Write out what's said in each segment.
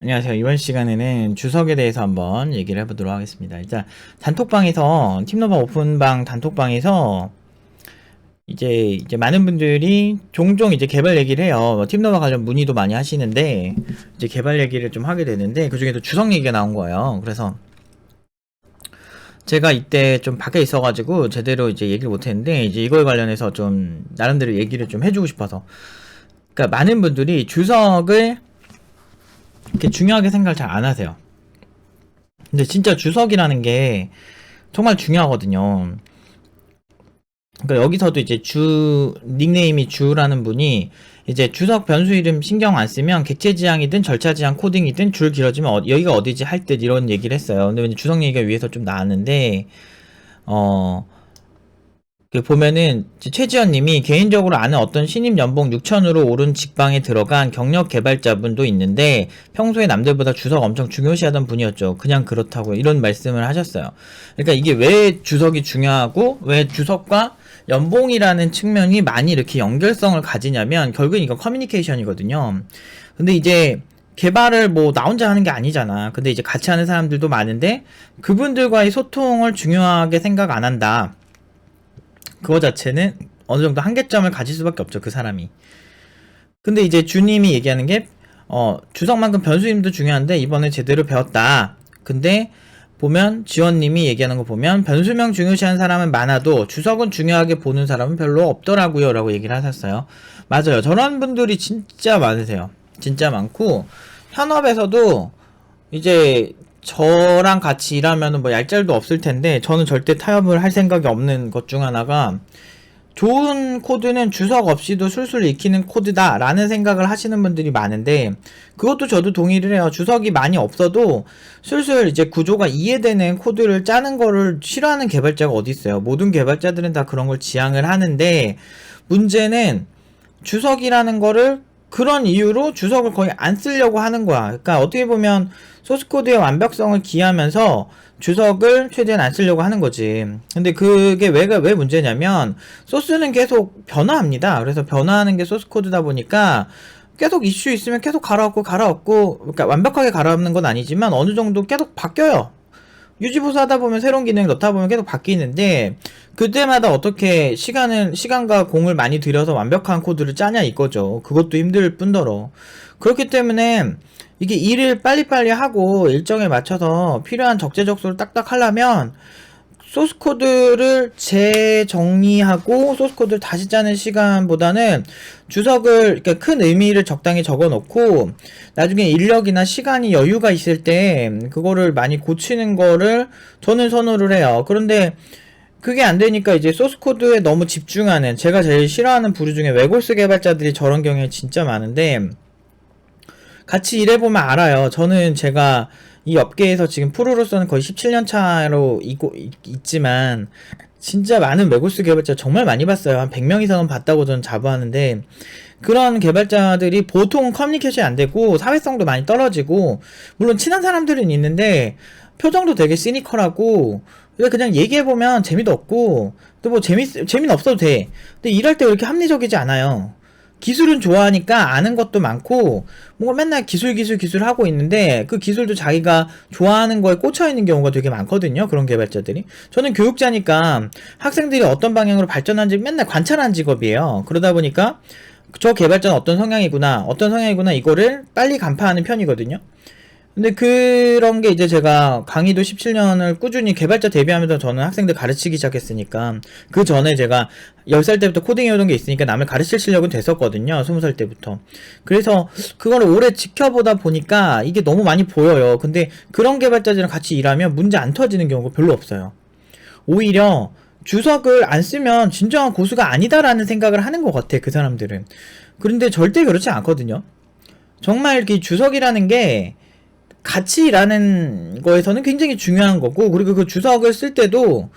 안녕하세요. 이번 시간에는 주석에 대해서 한번 얘기를 해보도록 하겠습니다. 일단 단톡방에서 팀노바 오픈방 단톡방에서 이제 많은 분들이 종종 이제 개발 얘기를 해요. 팀노바 관련 문의도 많이 하시는데 이제 개발 얘기를 좀 하게 되는데 그 중에도 주석 얘기가 나온 거예요. 그래서 제가 이때 좀 밖에 있어가지고 제대로 이제 얘기를 못했는데 이제 이거에 관련해서 좀 나름대로 얘기를 좀 해주고 싶어서. 그러니까 많은 분들이 주석을 이렇게 중요하게 생각을 잘 안 하세요. 근데 진짜 주석이라는 게 정말 중요하거든요. 그러니까 여기서도 이제 닉네임이 주라는 분이 이제 주석 변수 이름 신경 안 쓰면 객체 지향이든 절차 지향 코딩이든 줄 길어지면 여기가 어디지 할 듯 이런 얘기를 했어요. 근데 왠지 주석 얘기가 위에서 좀 나왔는데, 보면은 최지연님이 개인적으로 아는 어떤 신입 연봉 6천으로 오른 직방에 들어간 경력 개발자분도 있는데 평소에 남들보다 주석 엄청 중요시하던 분이었죠. 그냥 그렇다고 이런 말씀을 하셨어요. 그러니까 이게 왜 주석이 중요하고 왜 주석과 연봉이라는 측면이 많이 이렇게 연결성을 가지냐면 결국은 이거 커뮤니케이션이거든요. 근데 이제 개발을 뭐 나 혼자 하는 게 아니잖아. 근데 이제 같이 하는 사람들도 많은데 그분들과의 소통을 중요하게 생각 안 한다. 그거 자체는 어느 정도 한계점을 가질 수밖에 없죠, 그 사람이. 근데 이제 주님이 얘기하는 게, 주석만큼 변수님도 중요한데, 이번에 제대로 배웠다. 근데, 보면, 지원님이 얘기하는 거 보면, 변수명 중요시하는 사람은 많아도, 주석은 중요하게 보는 사람은 별로 없더라고요. 라고 얘기를 하셨어요. 맞아요. 저런 분들이 진짜 많으세요. 진짜 많고, 현업에서도, 이제, 저랑 같이 일하면은 뭐 얄짤도 없을 텐데 저는 절대 타협을 할 생각이 없는 것 중 하나가 좋은 코드는 주석 없이도 술술 익히는 코드다 라는 생각을 하시는 분들이 많은데 그것도 저도 동의를 해요. 주석이 많이 없어도 술술 이제 구조가 이해되는 코드를 짜는 거를 싫어하는 개발자가 어디 있어요. 모든 개발자들은 다 그런 걸 지향을 하는데 문제는 주석이라는 거를 그런 이유로 주석을 거의 안 쓰려고 하는 거야. 그러니까 어떻게 보면 소스코드의 완벽성을 기하면서 주석을 최대한 안 쓰려고 하는 거지. 근데 그게 왜 문제냐면 소스는 계속 변화합니다. 그래서 변화하는 게 소스코드다 보니까 계속 이슈 있으면 계속 갈아엎고 그러니까 완벽하게 갈아엎는 건 아니지만 어느 정도 계속 바뀌어요. 유지보수 하다 보면 새로운 기능 넣다 보면 계속 바뀌는데 그때마다 어떻게 시간과 공을 많이 들여서 완벽한 코드를 짜냐 이거죠. 그것도 힘들 뿐더러. 그렇기 때문에 이게 일을 빨리빨리 하고 일정에 맞춰서 필요한 적재적소를 딱딱 하려면 소스코드를 재정리하고 소스코드를 다시 짜는 시간보다는 주석을 그러니까 큰 의미를 적당히 적어놓고 나중에 인력이나 시간이 여유가 있을 때 그거를 많이 고치는 거를 저는 선호를 해요. 그런데 그게 안 되니까 이제 소스코드에 너무 집중하는 제가 제일 싫어하는 부류 중에 외골수 개발자들이 저런 경우에 진짜 많은데 같이 일해보면 알아요. 저는 제가 이 업계에서 지금 프로로서는 거의 17년 차로 있지만 진짜 많은 외골수 개발자 정말 많이 봤어요. 한 100명 이상은 봤다고 저는 자부하는데 그런 개발자들이 보통 커뮤니케이션이 안 되고 사회성도 많이 떨어지고 물론 친한 사람들은 있는데 표정도 되게 시니컬하고 그냥 얘기해보면 재미도 없고 또 뭐 재미는 없어도 돼. 근데 일할 때 그렇게 합리적이지 않아요. 기술은 좋아하니까 아는 것도 많고 뭔가 맨날 기술 하고 있는데 그 기술도 자기가 좋아하는 거에 꽂혀 있는 경우가 되게 많거든요. 그런 개발자들이. 저는 교육자니까 학생들이 어떤 방향으로 발전하는지 맨날 관찰하는 직업이에요. 그러다 보니까 저 개발자는 어떤 성향이구나 이거를 빨리 간파하는 편이거든요. 근데 그런 게 이제 제가 강의도 17년을 꾸준히 개발자 데뷔하면서 저는 학생들 가르치기 시작했으니까 그 전에 제가 10살 때부터 코딩 해오던 게 있으니까 남을 가르칠 실력은 됐었거든요. 20살 때부터. 그래서 그걸 오래 지켜보다 보니까 이게 너무 많이 보여요. 근데 그런 개발자들이랑 같이 일하면 문제 안 터지는 경우가 별로 없어요. 오히려 주석을 안 쓰면 진정한 고수가 아니다라는 생각을 하는 것 같아, 그 사람들은. 그런데 절대 그렇지 않거든요. 정말 이렇게 주석이라는 게 같이 일하는 거에서는 굉장히 중요한 거고 그리고 그 주석을 쓸 때도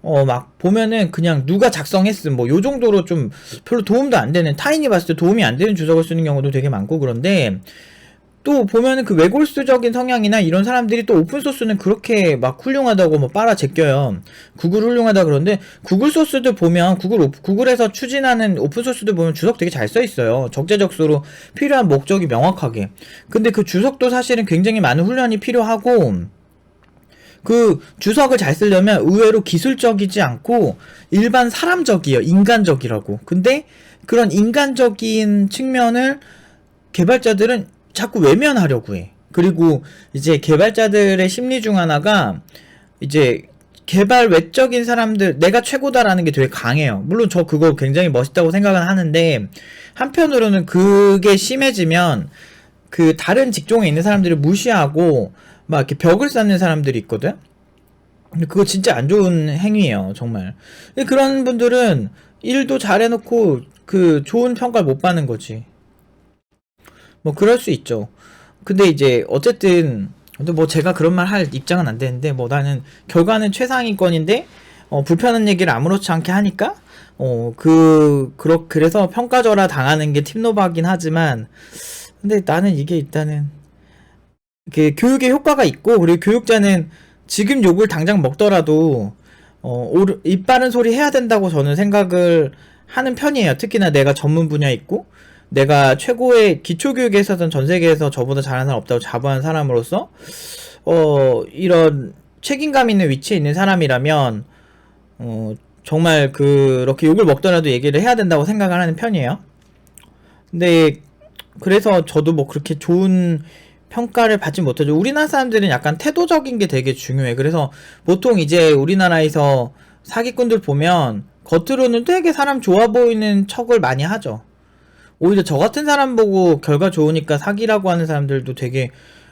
막 보면은 그냥 누가 작성했음 뭐 요 정도로 좀 별로 도움도 안 되는 타인이 봤을 때 도움이 안 되는 주석을 쓰는 경우도 되게 많고 그런데 또 보면은 그 외골수적인 성향이나 이런 사람들이 또 오픈소스는 그렇게 막 훌륭하다고 뭐 빨아 제껴요. 구글 훌륭하다 그러는데, 구글 소스들 보면, 구글에서 추진하는 오픈소스들 보면 주석 되게 잘 써 있어요. 적재적소로 필요한 목적이 명확하게. 근데 그 주석도 사실은 굉장히 많은 훈련이 필요하고, 그 주석을 잘 쓰려면 의외로 기술적이지 않고 일반 사람적이에요. 인간적이라고. 근데 그런 인간적인 측면을 개발자들은 자꾸 외면하려고 해. 그리고 이제 개발자들의 심리 중 하나가 이제 개발 외적인 사람들, 내가 최고다라는 게 되게 강해요. 물론 저 그거 굉장히 멋있다고 생각은 하는데, 한편으로는 그게 심해지면 그 다른 직종에 있는 사람들을 무시하고 막 이렇게 벽을 쌓는 사람들이 있거든? 근데 그거 진짜 안 좋은 행위예요, 정말. 근데 그런 분들은 일도 잘해놓고 그 좋은 평가를 못 받는 거지. 뭐 그럴 수 있죠. 근데 이제 어쨌든 근데 뭐 제가 그런 말 할 입장은 안 되는데, 뭐 나는 결과는 최상위권인데 불편한 얘기를 아무렇지 않게 하니까 그래서 평가절하 당하는 게 팀노바긴 하지만, 근데 나는 이게 일단은 그 교육에 효과가 있고, 그리고 교육자는 지금 욕을 당장 먹더라도 입 바른 소리 해야 된다고 저는 생각을 하는 편이에요. 특히나 내가 전문 분야에 있고 내가 최고의 기초교육에 있어서는 전 세계에서 저보다 잘하는 사람 없다고 자부하는 사람으로서 이런 책임감 있는 위치에 있는 사람이라면 정말 그렇게 욕을 먹더라도 얘기를 해야 된다고 생각을 하는 편이에요. 근데 그래서 저도 뭐 그렇게 좋은 평가를 받지 못하죠. 우리나라 사람들은 약간 태도적인 게 되게 중요해. 그래서 보통 이제 우리나라에서 사기꾼들 보면 겉으로는 되게 사람 좋아 보이는 척을 많이 하죠. 오히려 저 같은 사람 보고 결과 좋으니까 사기라고 하는 사람들도 되게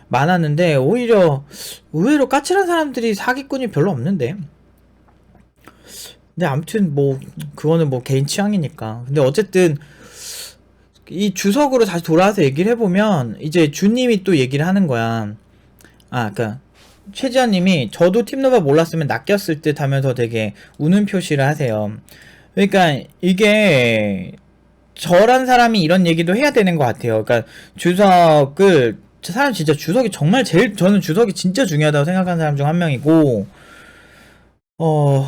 많았는데, 오히려 의외로 까칠한 사람들이 사기꾼이 별로 없는데. 근데 아무튼 뭐 그거는 뭐 개인 취향이니까. 근데 어쨌든 이 주석으로 다시 돌아와서 얘기를 해보면, 이제 주님이 또 얘기를 하는 거야. 그니까 최지현님이 저도 팀노바 몰랐으면 낚였을 듯 하면서 되게 우는 표시를 하세요. 그러니까 이게 저란 사람이 이런 얘기도 해야 되는 것 같아요. 그러니까 주석을, 저 사람 진짜 주석이 정말 저는 주석이 진짜 중요하다고 생각하는 사람 중 한 명이고,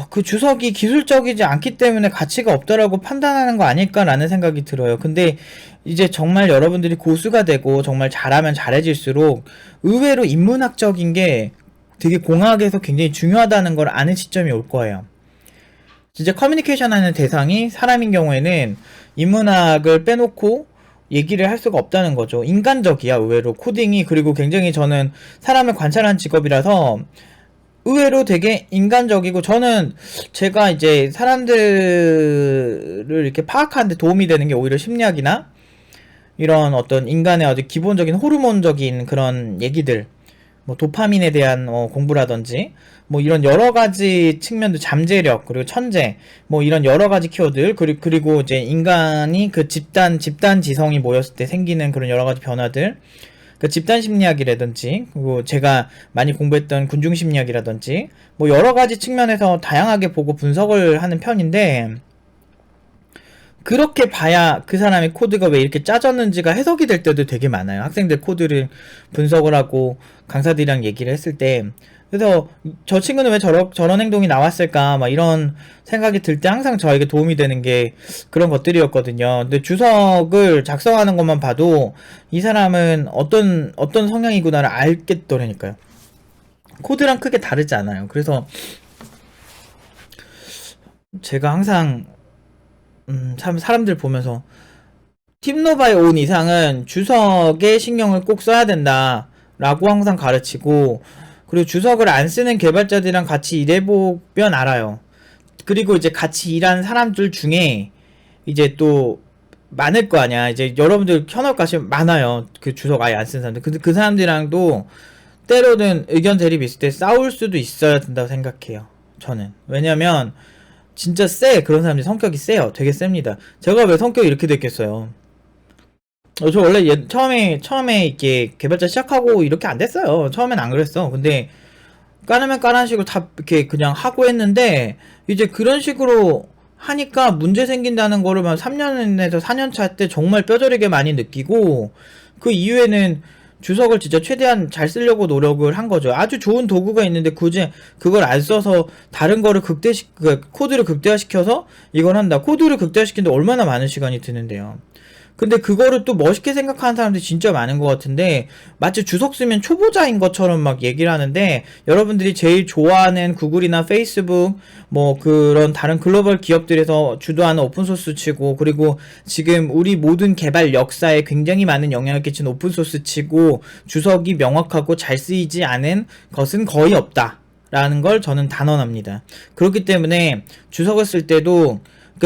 그 주석이 기술적이지 않기 때문에 가치가 없다라고 판단하는 거 아닐까라는 생각이 들어요. 근데 이제 정말 여러분들이 고수가 되고 정말 잘하면 잘해질수록 의외로 인문학적인 게 되게 공학에서 굉장히 중요하다는 걸 아는 시점이 올 거예요. 진짜 커뮤니케이션 하는 대상이 사람인 경우에는 인문학을 빼놓고 얘기를 할 수가 없다는 거죠. 인간적이야, 의외로 코딩이. 그리고 굉장히 저는 사람을 관찰하는 직업이라서 의외로 되게 인간적이고, 저는 제가 이제 사람들을 이렇게 파악하는 데 도움이 되는 게 오히려 심리학이나 이런 어떤 인간의 아주 기본적인 호르몬적인 그런 얘기들, 뭐 도파민에 대한 공부라든지 뭐 이런 여러 가지 측면도, 잠재력, 그리고 천재, 뭐 이런 여러 가지 키워드, 그리고 이제 인간이 그 집단 지성이 모였을 때 생기는 그런 여러 가지 변화들, 그 집단 심리학이라든지, 그리고 제가 많이 공부했던 군중 심리학이라든지, 뭐 여러 가지 측면에서 다양하게 보고 분석을 하는 편인데, 그렇게 봐야 그 사람의 코드가 왜 이렇게 짜졌는지가 해석이 될 때도 되게 많아요. 학생들 코드를 분석을 하고 강사들이랑 얘기를 했을 때. 그래서 저 친구는 왜 저런 행동이 나왔을까 막 이런 생각이 들 때 항상 저에게 도움이 되는 게 그런 것들이었거든요. 근데 주석을 작성하는 것만 봐도 이 사람은 어떤 성향이구나를 알겠더라니까요. 코드랑 크게 다르지 않아요. 그래서 제가 항상 참 사람들 보면서 팀노바에 온 이상은 주석에 신경을 꼭 써야 된다 라고 항상 가르치고, 그리고 주석을 안 쓰는 개발자들이랑 같이 일해보면 알아요. 그리고 이제 같이 일하는 사람들 중에 이제 또 많을 거 아니야. 이제 여러분들 현업 가시면 많아요. 그 주석 아예 안 쓰는 사람들. 근데 그 사람들이랑도 때로는 의견 대립 있을 때 싸울 수도 있어야 된다고 생각해요. 저는. 왜냐면 진짜 그런 사람들이 성격이 세요. 되게 셉니다. 제가 왜 성격이 이렇게 됐겠어요. 저 원래 처음에 이렇게 개발자 시작하고 이렇게 안 됐어요. 처음엔 안 그랬어. 근데 까르면 까라는 식으로 다 이렇게 그냥 하고 했는데, 이제 그런 식으로 하니까 문제 생긴다는 거를 한 3년에서 4년 차 때 정말 뼈저리게 많이 느끼고, 그 이후에는 주석을 진짜 최대한 잘 쓰려고 노력을 한 거죠. 아주 좋은 도구가 있는데 굳이 그걸 안 써서 다른 거를 코드를 극대화시켜서 이걸 한다. 코드를 극대화시키는데 얼마나 많은 시간이 드는데요. 근데 그거를 또 멋있게 생각하는 사람들이 진짜 많은 것 같은데, 마치 주석 쓰면 초보자인 것처럼 막 얘기를 하는데, 여러분들이 제일 좋아하는 구글이나 페이스북 뭐 그런 다른 글로벌 기업들에서 주도하는 오픈소스 치고, 그리고 지금 우리 모든 개발 역사에 굉장히 많은 영향을 끼친 오픈소스 치고 주석이 명확하고 잘 쓰이지 않은 것은 거의 없다 라는 걸 저는 단언합니다. 그렇기 때문에 주석을 쓸 때도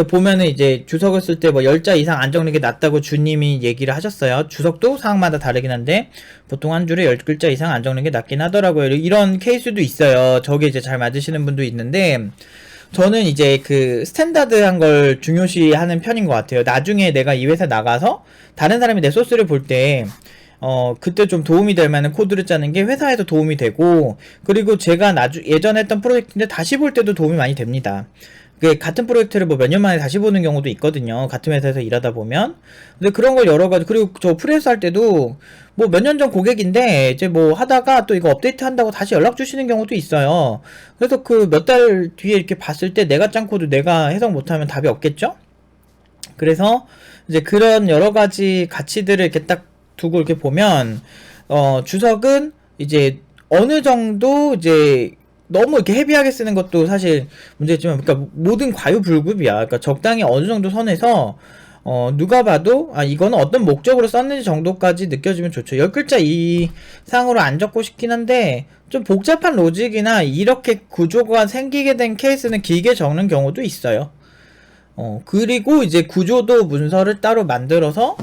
보면은 이제 주석을 쓸 때 뭐 10자 이상 안 적는 게 낫다고 주님이 얘기를 하셨어요. 주석도 상황마다 다르긴 한데 보통 한 줄에 10글자 이상 안 적는 게 낫긴 하더라고요. 이런 케이스도 있어요. 저게 이제 잘 맞으시는 분도 있는데, 저는 이제 그 스탠다드한 걸 중요시 하는 편인 것 같아요. 나중에 내가 이 회사 나가서 다른 사람이 내 소스를 볼 때 그때 좀 도움이 될 만한 코드를 짜는 게 회사에도 도움이 되고, 그리고 제가 예전에 했던 프로젝트인데 다시 볼 때도 도움이 많이 됩니다. 같은 프로젝트를 뭐 몇 년 만에 다시 보는 경우도 있거든요. 같은 회사에서 일하다 보면. 근데 그런 걸 여러 가지, 그리고 저 프리랜서 할 때도 뭐 몇 년 전 고객인데 이제 뭐 하다가 또 이거 업데이트 한다고 다시 연락 주시는 경우도 있어요. 그래서 그 몇 달 뒤에 이렇게 봤을 때 내가 짠 코드 내가 해석 못하면 답이 없겠죠? 그래서 이제 그런 여러 가지 가치들을 이렇게 딱 두고 이렇게 보면, 주석은 이제 어느 정도 이제 너무 이렇게 헤비하게 쓰는 것도 사실 문제지만, 그러니까 모든 과유불급이야. 그러니까 적당히 어느 정도 선에서 누가 봐도 이거는 어떤 목적으로 썼는지 정도까지 느껴지면 좋죠. 10글자 이상으로 안 적고 싶긴 한데, 좀 복잡한 로직이나 이렇게 구조가 생기게 된 케이스는 길게 적는 경우도 있어요. 그리고 이제 구조도 문서를 따로 만들어서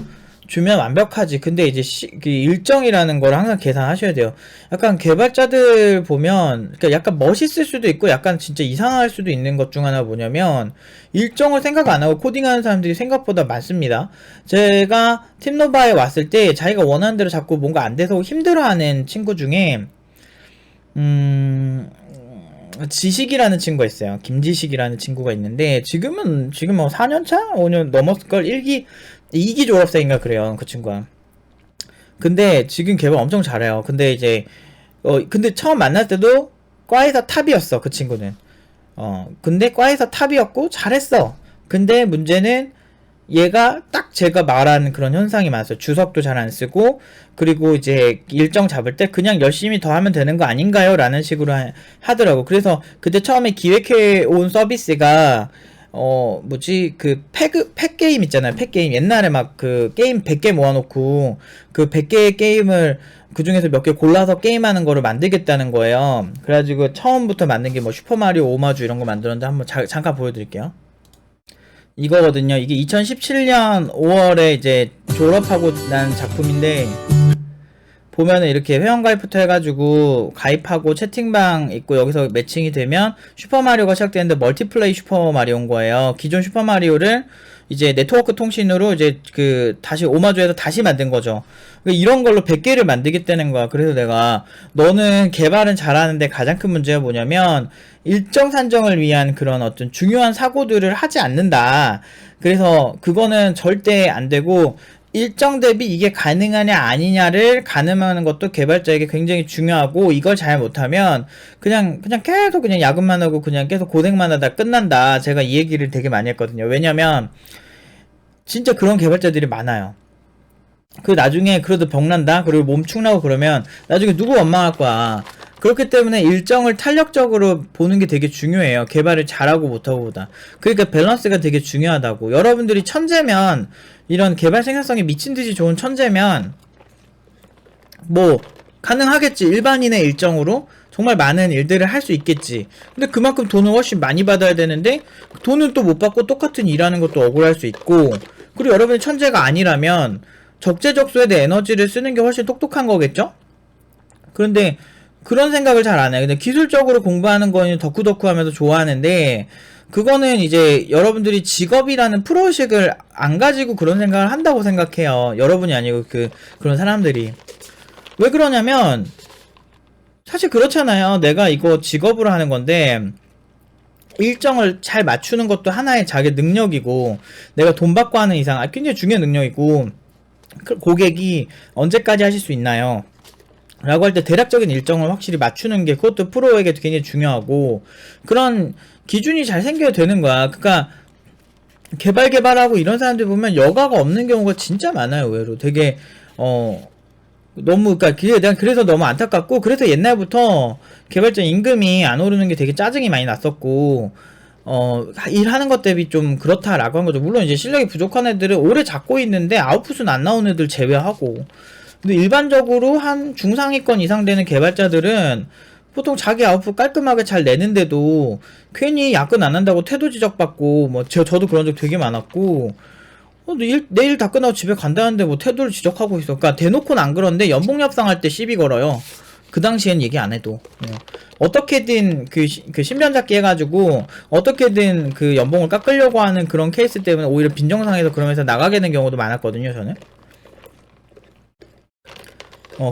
주면 완벽하지. 근데 이제 그 일정이라는 걸 항상 계산하셔야 돼요. 약간 개발자들 보면, 그러니까 약간 멋있을 수도 있고 약간 진짜 이상할 수도 있는 것 중 하나 뭐냐면, 일정을 생각 안 하고 코딩하는 사람들이 생각보다 많습니다. 제가 팀노바에 왔을 때 자기가 원하는 대로 자꾸 뭔가 안 돼서 힘들어하는 친구 중에 지식이라는 친구가 있어요. 김지식이라는 친구가 있는데, 지금 뭐 4년차? 5년 넘었을걸? 2기 졸업생인가 그래요, 그 친구가. 근데 지금 개발 엄청 잘해요. 근데 이제 근데 처음 만날 때도 과에서 탑이었어, 그 친구는. 근데 과에서 탑이었고 잘했어. 근데 문제는 얘가 딱 제가 말한 그런 현상이 많았어요. 주석도 잘 안 쓰고, 그리고 이제 일정 잡을 때 그냥 열심히 더 하면 되는 거 아닌가요? 라는 식으로 하더라고. 그래서 그때 처음에 기획해 온 서비스가 팩게임 있잖아요. 팩게임. 옛날에 막 그 게임 100개 모아놓고 그 100개의 게임을 그 중에서 몇 개 골라서 게임하는 거를 만들겠다는 거예요. 그래가지고 처음부터 만든 게 뭐 슈퍼마리오 오마주 이런 거 만들었는데 한번 잠깐 보여드릴게요. 이거거든요. 이게 2017년 5월에 이제 졸업하고 난 작품인데, 보면은 이렇게 회원가입부터 해가지고 가입하고 채팅방 있고 여기서 매칭이 되면 슈퍼마리오가 시작되는데 멀티플레이 슈퍼마리오인 거예요. 기존 슈퍼마리오를 이제 네트워크 통신으로 이제 다시 오마주에서 다시 만든 거죠. 이런 걸로 100개를 만들겠다는 거야. 그래서 내가, 너는 개발은 잘하는데 가장 큰 문제가 뭐냐면 일정 산정을 위한 그런 어떤 중요한 사고들을 하지 않는다. 그래서 그거는 절대 안 되고, 일정 대비 이게 가능하냐 아니냐를 가늠하는 것도 개발자에게 굉장히 중요하고, 이걸 잘 못하면 그냥 계속 그냥 야근만 하고 그냥 계속 고생만 하다 끝난다. 제가 이 얘기를 되게 많이 했거든요. 왜냐면 진짜 그런 개발자들이 많아요. 나중에 그래도 병난다, 그리고 몸 축나고 그러면 나중에 누구 원망할 거야. 그렇기 때문에 일정을 탄력적으로 보는 게 되게 중요해요. 개발을 잘하고 못하고 보다. 그러니까 밸런스가 되게 중요하다고. 여러분들이 천재면, 이런 개발 생산성이 미친듯이 좋은 천재면 뭐 가능하겠지. 일반인의 일정으로 정말 많은 일들을 할 수 있겠지. 근데 그만큼 돈을 훨씬 많이 받아야 되는데 돈은 또 못 받고 똑같은 일하는 것도 억울할 수 있고, 그리고 여러분이 천재가 아니라면 적재적소에 대해 에너지를 쓰는 게 훨씬 똑똑한 거겠죠? 그런데 그런 생각을 잘 안 해요. 근데 기술적으로 공부하는 거는 덕후덕후 하면서 좋아하는데, 그거는 이제 여러분들이 직업이라는 프로의식을 안 가지고 그런 생각을 한다고 생각해요. 여러분이 아니고 그런 사람들이. 왜 그러냐면, 사실 그렇잖아요. 내가 이거 직업으로 하는 건데, 일정을 잘 맞추는 것도 하나의 자기 능력이고, 내가 돈 받고 하는 이상 굉장히 중요한 능력이고, 고객이 언제까지 하실 수 있나요? 라고 할 때 대략적인 일정을 확실히 맞추는 게 그것도 프로에게 굉장히 중요하고, 그런 기준이 잘 생겨야 되는 거야. 그러니까 개발하고 이런 사람들 보면 여가가 없는 경우가 진짜 많아요. 의외로 되게 너무, 그러니까 그게 내가 그래서 너무 안타깝고, 그래서 옛날부터 개발자 임금이 안 오르는 게 되게 짜증이 많이 났었고, 일하는 것 대비 좀 그렇다라고 한 거죠. 물론 이제 실력이 부족한 애들은 오래 잡고 있는데 아웃풋은 안 나오는 애들 제외하고, 근데 일반적으로 한 중상위권 이상 되는 개발자들은 보통 자기 아웃풋 깔끔하게 잘 내는데도 괜히 야근 안 한다고 태도 지적받고, 뭐 저도 그런 적 되게 많았고, 내일 다 끝나고 집에 간다는데 뭐 태도를 지적하고 있어. 그러니까 대놓고는 안 그런데 연봉 협상할 때 시비 걸어요. 그 당시엔 얘기 안 해도. 어떻게든 그 신변잡기 해가지고 어떻게든 그 연봉을 깎으려고 하는 그런 케이스 때문에 오히려 빈정상에서 그러면서 나가게 된 경우도 많았거든요, 저는.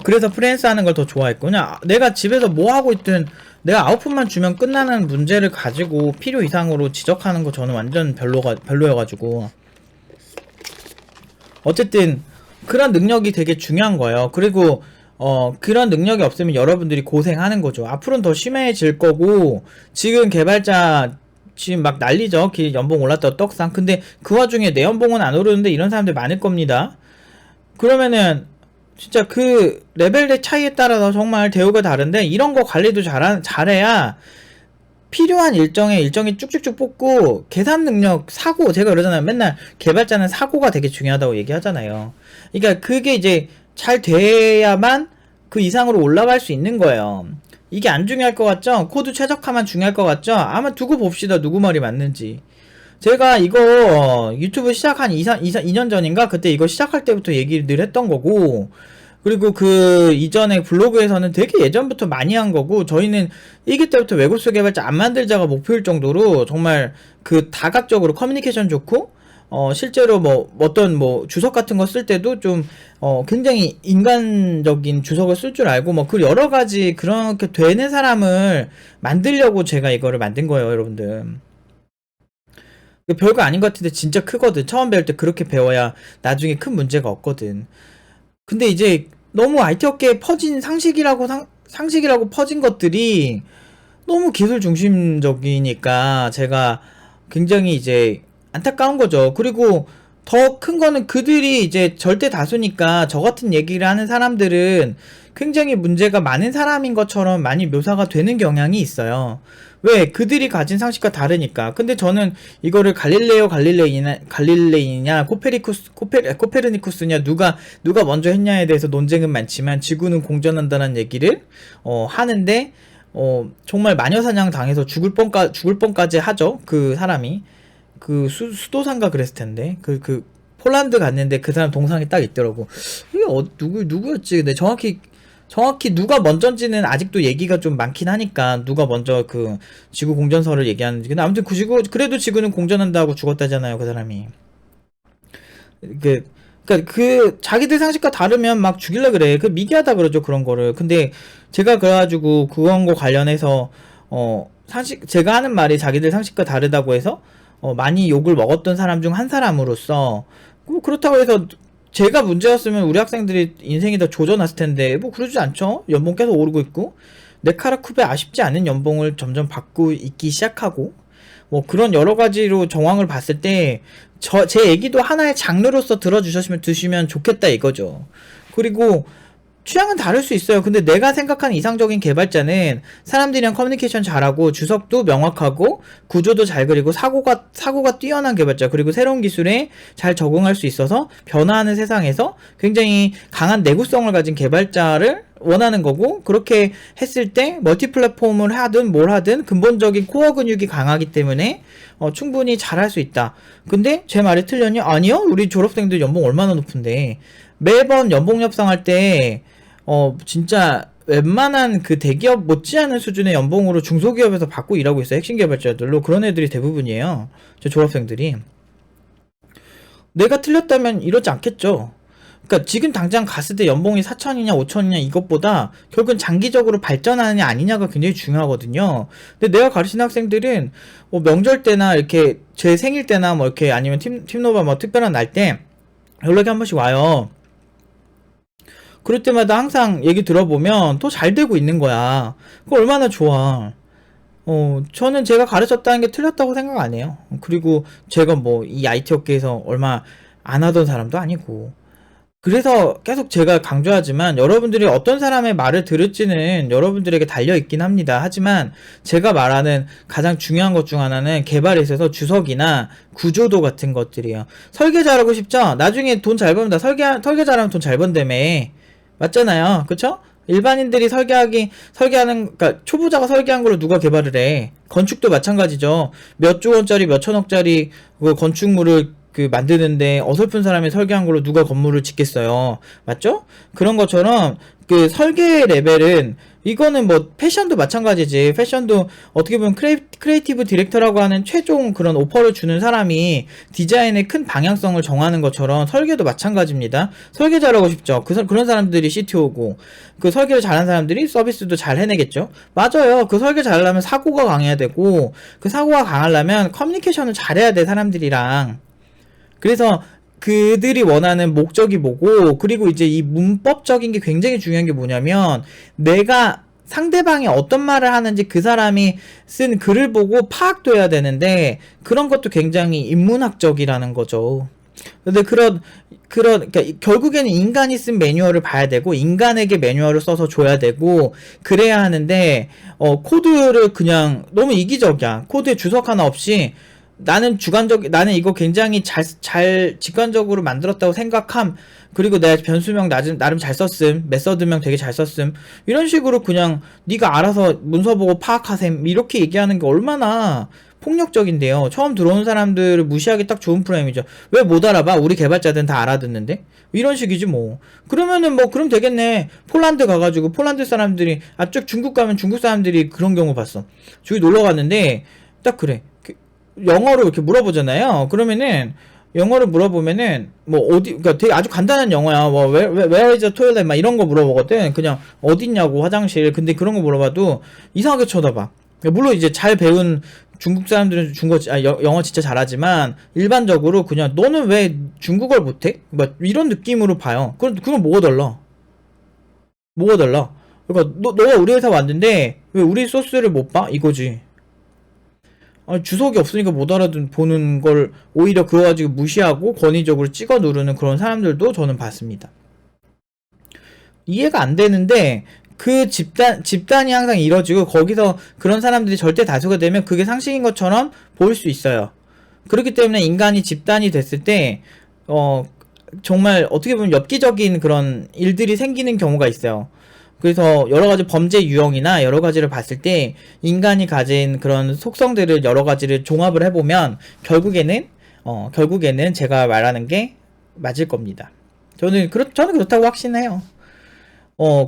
그래서 프리랜서 하는 걸 더 좋아했고, 그냥 내가 집에서 뭐 하고 있든 내가 아웃풋만 주면 끝나는 문제를 가지고 필요 이상으로 지적하는 거 저는 완전 별로여가지고. 어쨌든 그런 능력이 되게 중요한 거예요. 그리고 그런 능력이 없으면 여러분들이 고생하는 거죠. 앞으로는 더 심해질 거고, 지금 개발자 지금 막 난리죠. 연봉 올랐다 떡상. 근데 그 와중에 내 연봉은 안 오르는데 이런 사람들 많을 겁니다. 그러면은 진짜 그 레벨의 차이에 따라서 정말 대우가 다른데, 이런 거 관리도 잘해야 필요한 일정이 쭉쭉쭉 뽑고, 계산 능력, 사고, 제가 그러잖아요. 맨날 개발자는 사고가 되게 중요하다고 얘기하잖아요. 그러니까 그게 이제 잘 돼야만 그 이상으로 올라갈 수 있는 거예요. 이게 안 중요할 것 같죠? 코드 최적화만 중요할 것 같죠? 아마 두고 봅시다. 누구 말이 맞는지. 제가 이거 유튜브 시작한 2년 전인가? 그때 이거 시작할 때부터 얘기를 늘 했던 거고, 그리고 그 이전에 블로그에서는 되게 예전부터 많이 한 거고, 저희는 1기 때부터 웹소스 개발자 안 만들자가 목표일 정도로 정말 그 다각적으로 커뮤니케이션 좋고, 실제로 어떤 주석 같은 거 쓸 때도 좀 굉장히 인간적인 주석을 쓸 줄 알고, 그 여러 가지 그렇게 되는 사람을 만들려고 제가 이거를 만든 거예요, 여러분들. 별거 아닌 것 같은데 진짜 크거든. 처음 배울 때 그렇게 배워야 나중에 큰 문제가 없거든. 근데 이제 너무 IT 업계에 퍼진 상식이라고 퍼진 것들이 너무 기술 중심적이니까 제가 굉장히 이제 안타까운 거죠. 그리고 더 큰 거는 그들이 이제 절대 다수니까 저 같은 얘기를 하는 사람들은 굉장히 문제가 많은 사람인 것처럼 많이 묘사가 되는 경향이 있어요. 왜? 그들이 가진 상식과 다르니까. 근데 저는 이거를 갈릴레이냐, 코페르니쿠스냐, 누가 먼저 했냐에 대해서 논쟁은 많지만 지구는 공전한다는 얘기를 하는데, 정말 마녀사냥 당해서 죽을 뻔까지 하죠. 그 사람이. 그 수도상가 그랬을 텐데. 폴란드 갔는데 그 사람 동상이 딱 있더라고. 이게 누구였지? 근데 정확히 누가 먼저인지는 아직도 얘기가 좀 많긴 하니까, 누가 먼저 그 지구 공전설을 얘기하는지. 근데 아무튼 그래도 지구는 공전한다고 죽었다잖아요, 그 사람이. 그러니까 자기들 상식과 다르면 막 죽일라 그래. 미개하다 그러죠, 그런 거를. 근데 제가 그래가지고 그런 거 관련해서 제가 하는 말이 자기들 상식과 다르다고 해서 많이 욕을 먹었던 사람 중 한 사람으로서, 그렇다고 해서 제가 문제였으면 우리 학생들이 인생이 더 조져났을 텐데, 그러지 않죠? 연봉 계속 오르고 있고, 네카라쿠베 아쉽지 않은 연봉을 점점 받고 있기 시작하고, 그런 여러 가지로 정황을 봤을 때, 제 얘기도 하나의 장르로서 드시면 좋겠다 이거죠. 그리고, 취향은 다를 수 있어요. 근데 내가 생각하는 이상적인 개발자는 사람들이랑 커뮤니케이션 잘하고, 주석도 명확하고, 구조도 잘 그리고, 사고가 뛰어난 개발자, 그리고 새로운 기술에 잘 적응할 수 있어서 변화하는 세상에서 굉장히 강한 내구성을 가진 개발자를 원하는 거고, 그렇게 했을 때 멀티 플랫폼을 하든 뭘 하든 근본적인 코어 근육이 강하기 때문에 충분히 잘할 수 있다. 근데 제 말이 틀렸냐? 아니요. 우리 졸업생들 연봉 얼마나 높은데. 매번 연봉 협상할 때 진짜 웬만한 그 대기업 못지않은 수준의 연봉으로 중소기업에서 받고 일하고 있어요. 핵심 개발자들로. 그런 애들이 대부분이에요, 저 졸업생들이. 내가 틀렸다면 이러지 않겠죠. 그러니까 지금 당장 갔을 때 연봉이 4천이냐 5천이냐 이것보다 결국은 장기적으로 발전하느냐 아니냐가 굉장히 중요하거든요. 근데 내가 가르치는 학생들은 명절 때나 이렇게 제 생일 때나 이렇게 아니면 팀노바 특별한 날 때 연락이 한 번씩 와요. 그럴 때마다 항상 얘기 들어보면 더 잘 되고 있는 거야. 그거 얼마나 좋아. 저는 제가 가르쳤다는 게 틀렸다고 생각 안 해요. 그리고 제가 뭐 이 IT 업계에서 얼마 안 하던 사람도 아니고. 그래서 계속 제가 강조하지만 여러분들이 어떤 사람의 말을 들을지는 여러분들에게 달려있긴 합니다. 하지만 제가 말하는 가장 중요한 것 중 하나는 개발에 있어서 주석이나 구조도 같은 것들이에요. 설계 잘하고 싶죠? 나중에 돈 잘 벌면 다 설계 잘하면 돈 잘 번다며. 맞잖아요. 그쵸? 일반인들이 설계하는, 그러니까 초보자가 설계한 걸로 누가 개발을 해. 건축도 마찬가지죠. 몇 조 원짜리, 몇 천억짜리 그 건축물을 만드는데 어설픈 사람이 설계한 걸로 누가 건물을 짓겠어요. 맞죠? 그런 것처럼 그 설계 레벨은 이거는 뭐 패션도 마찬가지지. 패션도 어떻게 보면 크리에이티브 디렉터라고 하는 최종 그런 오퍼를 주는 사람이 디자인의 큰 방향성을 정하는 것처럼 설계도 마찬가지입니다. 설계 잘하고 싶죠. 그런 사람들이 CTO고 그 설계를 잘하는 사람들이 서비스도 잘 해내겠죠. 맞아요. 그 설계 잘하려면 사고가 강해야 되고 그 사고가 강하려면 커뮤니케이션을 잘해야 돼 사람들이랑. 그래서 그들이 원하는 목적이 뭐고, 그리고 이제 이 문법적인 게 굉장히 중요한 게 뭐냐면 내가 상대방이 어떤 말을 하는지 그 사람이 쓴 글을 보고 파악돼야 되는데 그런 것도 굉장히 인문학적이라는 거죠. 근데 그러니까 결국에는 인간이 쓴 매뉴얼을 봐야 되고 인간에게 매뉴얼을 써서 줘야 되고 그래야 하는데 코드를 그냥 너무 이기적이야. 코드에 주석 하나 없이 나는 이거 굉장히 잘 직관적으로 만들었다고 생각함. 그리고 내가 변수명 나름 잘 썼음. 메서드명 되게 잘 썼음. 이런 식으로 그냥 네가 알아서 문서 보고 파악하셈. 이렇게 얘기하는 게 얼마나 폭력적인데요. 처음 들어오는 사람들을 무시하기 딱 좋은 프레임이죠. 왜 못 알아봐? 우리 개발자들은 다 알아듣는데? 이런 식이지 뭐. 그러면은 뭐 그럼 되겠네. 폴란드 가가지고 폴란드 사람들이 쭉 중국 가면 중국 사람들이 그런 경우 봤어. 저기 놀러 갔는데 딱 그래. 영어로 이렇게 물어보잖아요. 그러면은 영어를 물어보면은 뭐 그러니까 되게 아주 간단한 영어야. 뭐 where is the toilet 막 이런 거 물어보거든. 그냥 어딨냐고 화장실. 근데 그런 거 물어봐도 이상하게 쳐다봐. 물론 이제 잘 배운 중국 사람들은 영어 진짜 잘하지만 일반적으로 그냥 너는 왜 중국어를 못해? 뭐 이런 느낌으로 봐요. 그건 뭐가 달라? 뭐가 달라? 그러니까 너가 우리 회사 왔는데 왜 우리 소스를 못 봐? 이거지. 주석이 없으니까 못 알아보는 걸 오히려 그거 가지고 무시하고 권위적으로 찍어 누르는 그런 사람들도 저는 봤습니다. 이해가 안 되는데 그 집단이 항상 이뤄지고 거기서 그런 사람들이 절대 다수가 되면 그게 상식인 것처럼 보일 수 있어요. 그렇기 때문에 인간이 집단이 됐을 때 정말 어떻게 보면 엽기적인 그런 일들이 생기는 경우가 있어요. 그래서 여러가지 범죄 유형이나 여러가지를 봤을 때 인간이 가진 그런 속성들을 여러가지를 종합을 해보면 결국에는 제가 말하는 게 맞을 겁니다. 저는 그렇다고 확신해요.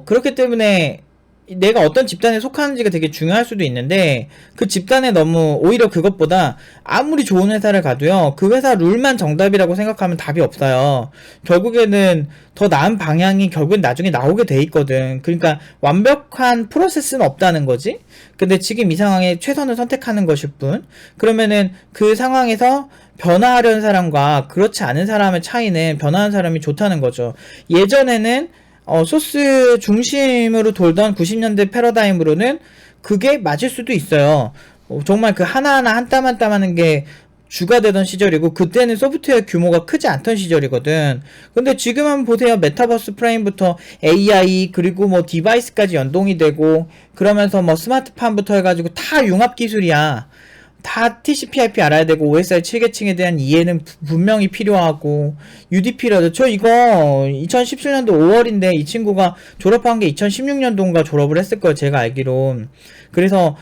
그렇기 때문에 내가 어떤 집단에 속하는지가 되게 중요할 수도 있는데 그 집단에 너무 오히려 그것보다 아무리 좋은 회사를 가도요 그 회사 룰만 정답이라고 생각하면 답이 없어요. 결국에는 더 나은 방향이 결국엔 나중에 나오게 돼 있거든. 그러니까 완벽한 프로세스는 없다는 거지. 근데 지금 이 상황에 최선을 선택하는 것일 뿐. 그러면은 그 상황에서 변화하려는 사람과 그렇지 않은 사람의 차이는 변화하는 사람이 좋다는 거죠. 예전에는 소스 중심으로 돌던 90년대 패러다임으로는 그게 맞을 수도 있어요. 정말 그 하나하나 한 땀 한 땀 하는 게 주가 되던 시절이고 그때는 소프트웨어 규모가 크지 않던 시절이거든. 근데 지금 한번 보세요. 메타버스 프레임부터 AI 그리고 뭐 디바이스까지 연동이 되고 그러면서 뭐 스마트팜부터 해가지고 다 융합 기술이야. 다 TCP/IP 알아야 되고 OSI 7계층에 대한 이해는 분명히 필요하고 UDP라도 저 이거 2017년도 5월인데 이 친구가 졸업한 게 2016년도인가 졸업을 했을 거예요. 제가 알기로. 그래서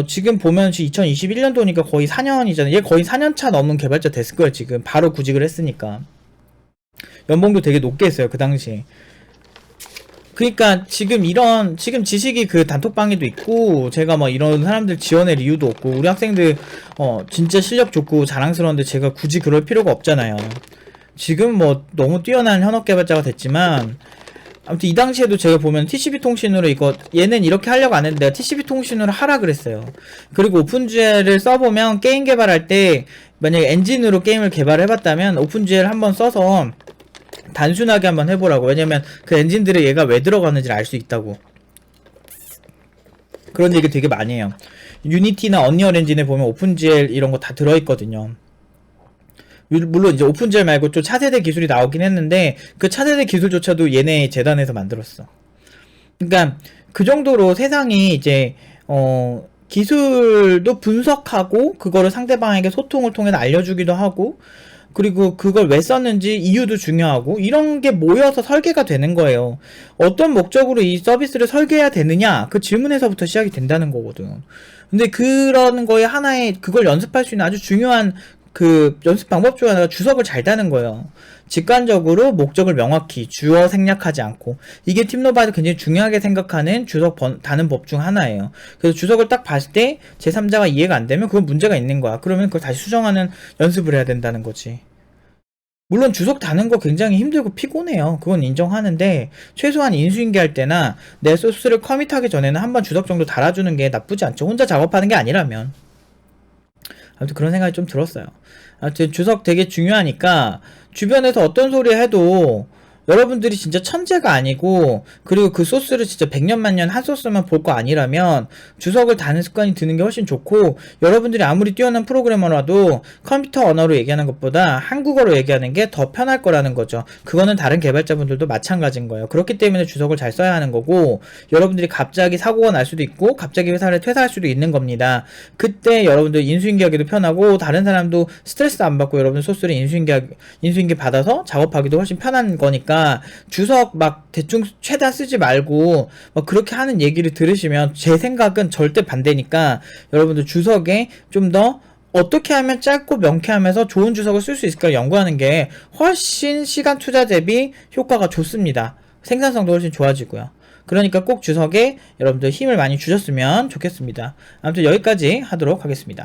지금 보면 2021년도니까 거의 4년이잖아요. 얘 거의 4년차 넘은 개발자 됐을 거예요. 지금 바로 구직을 했으니까. 연봉도 되게 높게 했어요. 그 당시에. 그러니까 지금 지식이 그 단톡방에도 있고 제가 뭐 이런 사람들 지원할 이유도 없고 우리 학생들 진짜 실력 좋고 자랑스러운데 제가 굳이 그럴 필요가 없잖아요. 지금 뭐 너무 뛰어난 현업 개발자가 됐지만 아무튼 이 당시에도 제가 보면 TCP 통신으로 얘는 이렇게 하려고 안 했는데 TCP 통신으로 하라 그랬어요. 그리고 오픈GL을 써보면 게임 개발할 때 만약에 엔진으로 게임을 개발해봤다면 오픈GL 한번 써서 단순하게 한번 해보라고. 왜냐면 그 엔진들에 얘가 왜 들어가는지를 알 수 있다고. 그런 얘기 되게 많이 해요. 유니티나 언리얼 엔진에 보면 오픈GL 이런 거 다 들어있거든요. 물론 이제 오픈GL 말고 좀 차세대 기술이 나오긴 했는데 그 차세대 기술조차도 얘네 재단에서 만들었어. 그러니까 그 정도로 세상이 이제 기술도 분석하고 그거를 상대방에게 소통을 통해 알려주기도 하고, 그리고 그걸 왜 썼는지 이유도 중요하고, 이런 게 모여서 설계가 되는 거예요. 어떤 목적으로 이 서비스를 설계해야 되느냐, 그 질문에서부터 시작이 된다는 거거든. 근데 그런 거에 하나의 그걸 연습할 수 있는 아주 중요한 그 연습 방법 중 하나가 주석을 잘 다는 거예요. 직관적으로 목적을 명확히 주어 생략하지 않고. 이게 팀노바도 굉장히 중요하게 생각하는 주석 다는 법 중 하나예요. 그래서 주석을 딱 봤을 때 제3자가 이해가 안 되면 그건 문제가 있는 거야. 그러면 그걸 다시 수정하는 연습을 해야 된다는 거지. 물론 주석 다는 거 굉장히 힘들고 피곤해요. 그건 인정하는데 최소한 인수인계 할 때나 내 소스를 커밋하기 전에는 한번 주석 정도 달아주는 게 나쁘지 않죠. 혼자 작업하는 게 아니라면. 아무튼 그런 생각이 좀 들었어요. 아무튼 주석 되게 중요하니까 주변에서 어떤 소리 해도 여러분들이 진짜 천재가 아니고, 그리고 그 소스를 진짜 100년 만년 한 소스만 볼 거 아니라면 주석을 다는 습관이 드는 게 훨씬 좋고, 여러분들이 아무리 뛰어난 프로그래머라도 컴퓨터 언어로 얘기하는 것보다 한국어로 얘기하는 게 더 편할 거라는 거죠. 그거는 다른 개발자분들도 마찬가지인 거예요. 그렇기 때문에 주석을 잘 써야 하는 거고, 여러분들이 갑자기 사고가 날 수도 있고 갑자기 회사를 퇴사할 수도 있는 겁니다. 그때 여러분들 인수인계하기도 편하고, 다른 사람도 스트레스 안 받고 여러분 소스를 인수인계 받아서 작업하기도 훨씬 편한 거니까, 주석 막 대충 최대한 쓰지 말고 막 그렇게 하는 얘기를 들으시면 제 생각은 절대 반대니까, 여러분들 주석에 좀 더 어떻게 하면 짧고 명쾌하면서 좋은 주석을 쓸 수 있을까를 연구하는 게 훨씬 시간 투자 대비 효과가 좋습니다. 생산성도 훨씬 좋아지고요. 그러니까 꼭 주석에 여러분들 힘을 많이 주셨으면 좋겠습니다. 아무튼 여기까지 하도록 하겠습니다.